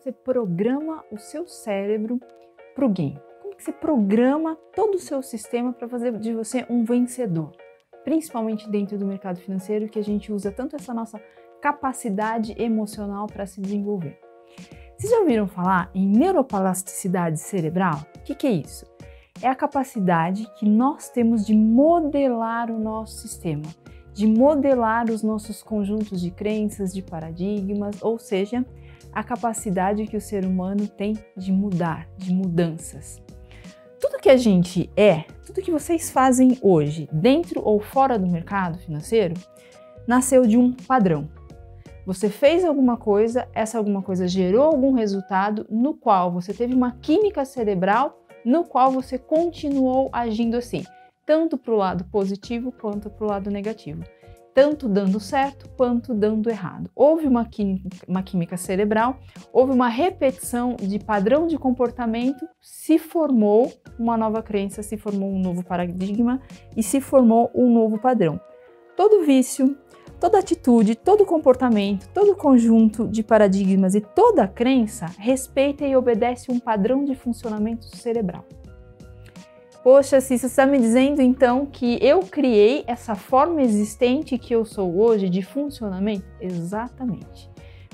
você programa o seu cérebro para o game? Como que você programa todo o seu sistema para fazer de você um vencedor? Principalmente dentro do mercado financeiro, que a gente usa tanto essa nossa capacidade emocional para se desenvolver. Vocês já ouviram falar em neuroplasticidade cerebral? O que é isso? É a capacidade que nós temos de modelar o nosso sistema, de modelar os nossos conjuntos de crenças, de paradigmas, ou seja, a capacidade que o ser humano tem de mudar, de mudanças. Tudo que a gente tudo que vocês fazem hoje, dentro ou fora do mercado financeiro, nasceu de um padrão. Você fez alguma coisa, essa alguma coisa gerou algum resultado no qual você teve uma química cerebral no qual você continuou agindo assim, tanto para o lado positivo quanto para o lado negativo, tanto dando certo quanto dando errado. Houve uma química cerebral, houve uma repetição de padrão de comportamento, se formou uma nova crença, se formou um novo paradigma e se formou um novo padrão. Todo vício, toda atitude, todo comportamento, todo conjunto de paradigmas e toda crença respeita e obedece um padrão de funcionamento cerebral. Poxa, se você está me dizendo então que eu criei essa forma existente que eu sou hoje de funcionamento? Exatamente.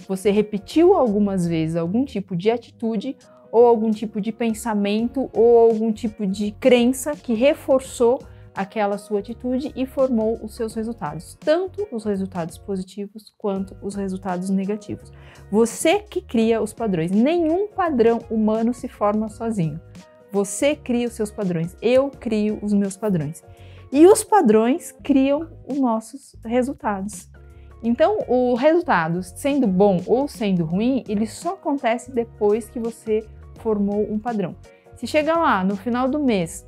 Você repetiu algumas vezes algum tipo de atitude ou algum tipo de pensamento ou algum tipo de crença que reforçou aquela sua atitude e formou os seus resultados, tanto os resultados positivos quanto os resultados negativos. Você que cria os padrões. Nenhum padrão humano se forma sozinho. Você cria os seus padrões, eu crio os meus padrões. E os padrões criam os nossos resultados. Então, o resultado, sendo bom ou sendo ruim, ele só acontece depois que você formou um padrão. Se chegar lá no final do mês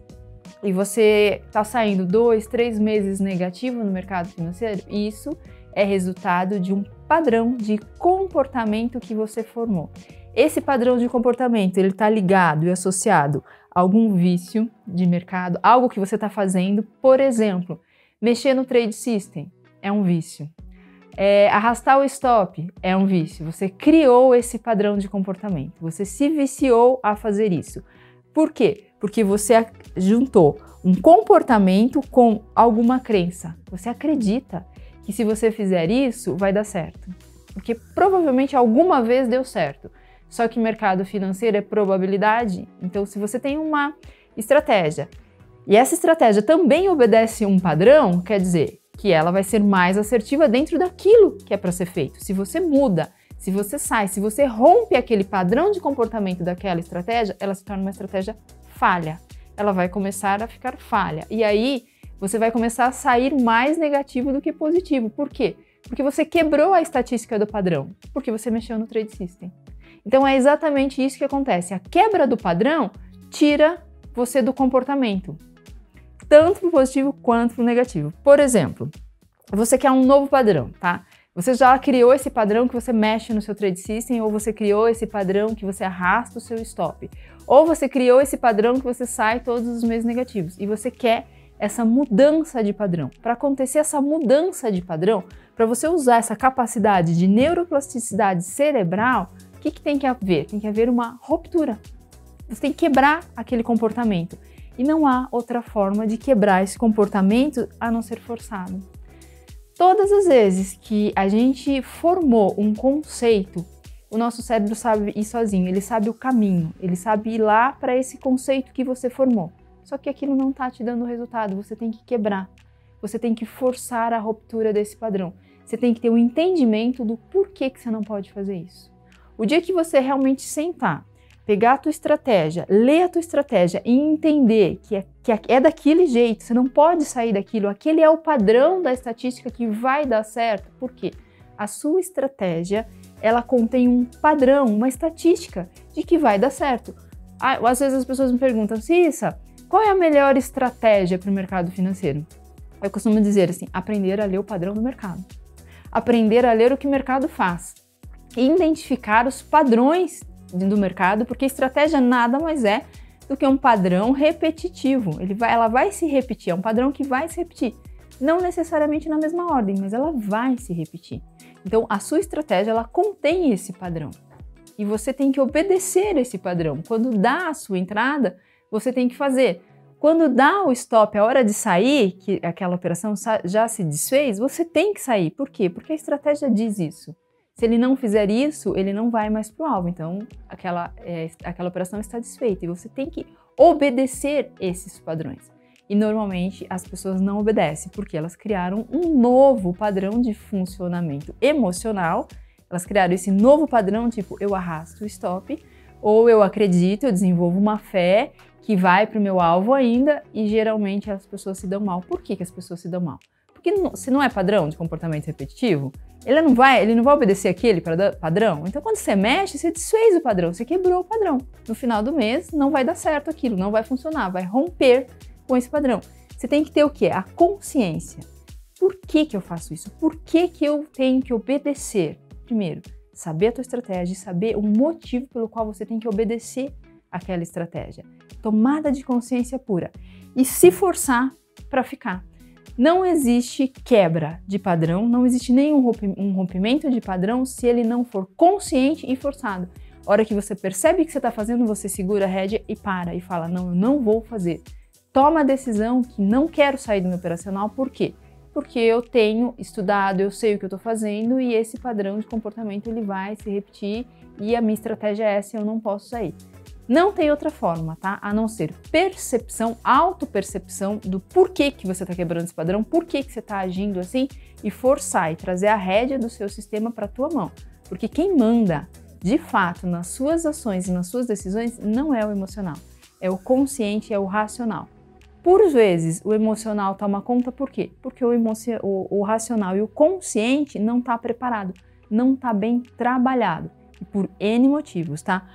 e você está saindo 2, 3 meses negativo no mercado financeiro, isso é resultado de um padrão de comportamento que você formou. Esse padrão de comportamento, ele está ligado e associado a algum vício de mercado, algo que você está fazendo, por exemplo, mexer no trade system é um vício. Arrastar o stop é um vício. Você criou esse padrão de comportamento, você se viciou a fazer isso. Por quê? Porque você juntou um comportamento com alguma crença. Você acredita que se você fizer isso, vai dar certo. Porque provavelmente alguma vez deu certo. Só que mercado financeiro é probabilidade. Então, se você tem uma estratégia e essa estratégia também obedece um padrão, quer dizer que ela vai ser mais assertiva dentro daquilo que é para ser feito. Se você muda, se você sai, se você rompe aquele padrão de comportamento daquela estratégia, ela se torna uma estratégia falha. Ela vai começar a ficar falha. E aí, você vai começar a sair mais negativo do que positivo. Por quê? Porque você quebrou a estatística do padrão. Porque você mexeu no trade system. Então, é exatamente isso que acontece. A quebra do padrão tira você do comportamento. Tanto para o positivo quanto para o negativo. Por exemplo, você quer um novo padrão, tá? Você já criou esse padrão que você mexe no seu trade system, ou você criou esse padrão que você arrasta o seu stop, ou você criou esse padrão que você sai todos os meses negativos, e você quer essa mudança de padrão. Para acontecer essa mudança de padrão, para você usar essa capacidade de neuroplasticidade cerebral, o que tem que haver? Tem que haver uma ruptura. Você tem que quebrar aquele comportamento. E não há outra forma de quebrar esse comportamento a não ser forçado. Todas as vezes que a gente formou um conceito, o nosso cérebro sabe ir sozinho, ele sabe o caminho, ele sabe ir lá para esse conceito que você formou. Só que aquilo não está te dando resultado, você tem que quebrar, você tem que forçar a ruptura desse padrão. Você tem que ter um entendimento do porquê que você não pode fazer isso. O dia que você realmente sentar, pegar a tua estratégia, ler a tua estratégia e entender que é daquele jeito, você não pode sair daquilo, aquele é o padrão da estatística que vai dar certo. Por quê? A sua estratégia, ela contém um padrão, uma estatística de que vai dar certo. Às vezes as pessoas me perguntam, Cissa, qual é a melhor estratégia para o mercado financeiro? Eu costumo dizer assim, aprender a ler o padrão do mercado. Aprender a ler o que o mercado faz. E identificar os padrões do mercado, porque estratégia nada mais é do que um padrão repetitivo. Ela vai se repetir, é um padrão que vai se repetir. Não necessariamente na mesma ordem, mas ela vai se repetir. Então, a sua estratégia, ela contém esse padrão. e você tem que obedecer esse padrão. Quando dá a sua entrada, você tem que fazer. Quando dá o stop, a hora de sair, que aquela operação já se desfez, você tem que sair. Por quê? Porque a estratégia diz isso. Se ele não fizer isso, ele não vai mais para o alvo. Então, aquela operação está desfeita e você tem que obedecer esses padrões. E normalmente as pessoas não obedecem porque elas criaram um novo padrão de funcionamento emocional. Elas criaram esse novo padrão, tipo, eu arrasto o stop, ou eu acredito, eu desenvolvo uma fé que vai para o meu alvo ainda, e geralmente as pessoas se dão mal. Por que as pessoas se dão mal? Porque se não é padrão de comportamento repetitivo, ele não vai obedecer aquele padrão. Então, quando você mexe, você desfez o padrão, você quebrou o padrão. No final do mês, não vai dar certo aquilo, não vai funcionar, vai romper com esse padrão. Você tem que ter o quê? A consciência. Por que eu faço isso? Por que eu tenho que obedecer? Primeiro, saber a tua estratégia, saber o motivo pelo qual você tem que obedecer aquela estratégia. Tomada de consciência pura. E se forçar para ficar. Não existe quebra de padrão, não existe nenhum rompimento de padrão se ele não for consciente e forçado. A hora que você percebe que você está fazendo, você segura a rédea e para e fala, não, eu não vou fazer. Toma a decisão que não quero sair do meu operacional, por quê? Porque eu tenho estudado, eu sei o que eu estou fazendo e esse padrão de comportamento ele vai se repetir e a minha estratégia é essa e eu não posso sair. Não tem outra forma, tá? A não ser percepção, autopercepção do porquê que você está quebrando esse padrão, porquê que você está agindo assim e forçar e trazer a rédea do seu sistema para a tua mão. Porque quem manda, de fato, nas suas ações e nas suas decisões não é o emocional, é o consciente, é o racional. Por vezes, o emocional toma conta, por quê? Porque o racional e o consciente não está preparado, não está bem trabalhado. E por N motivos, tá?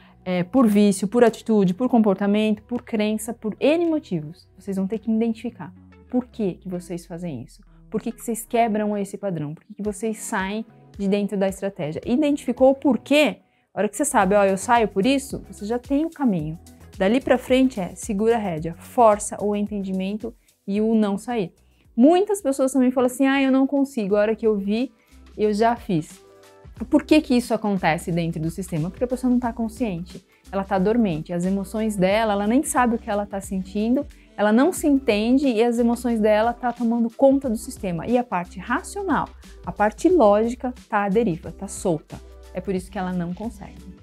Por vício, por atitude, por comportamento, por crença, por N motivos. Vocês vão ter que identificar por que vocês fazem isso. Por que vocês quebram esse padrão? Por que vocês saem de dentro da estratégia? Identificou o porquê? A hora que você sabe, ó, eu saio por isso, você já tem o caminho. Dali pra frente segura a rédea, força o entendimento e o não sair. Muitas pessoas também falam assim, eu não consigo, a hora que eu vi, eu já fiz. Por que isso acontece dentro do sistema? Porque a pessoa não está consciente, ela está dormente, as emoções dela, ela nem sabe o que ela está sentindo, ela não se entende e as emoções dela estão tomando conta do sistema. E a parte racional, a parte lógica está à deriva, está solta. É por isso que ela não consegue.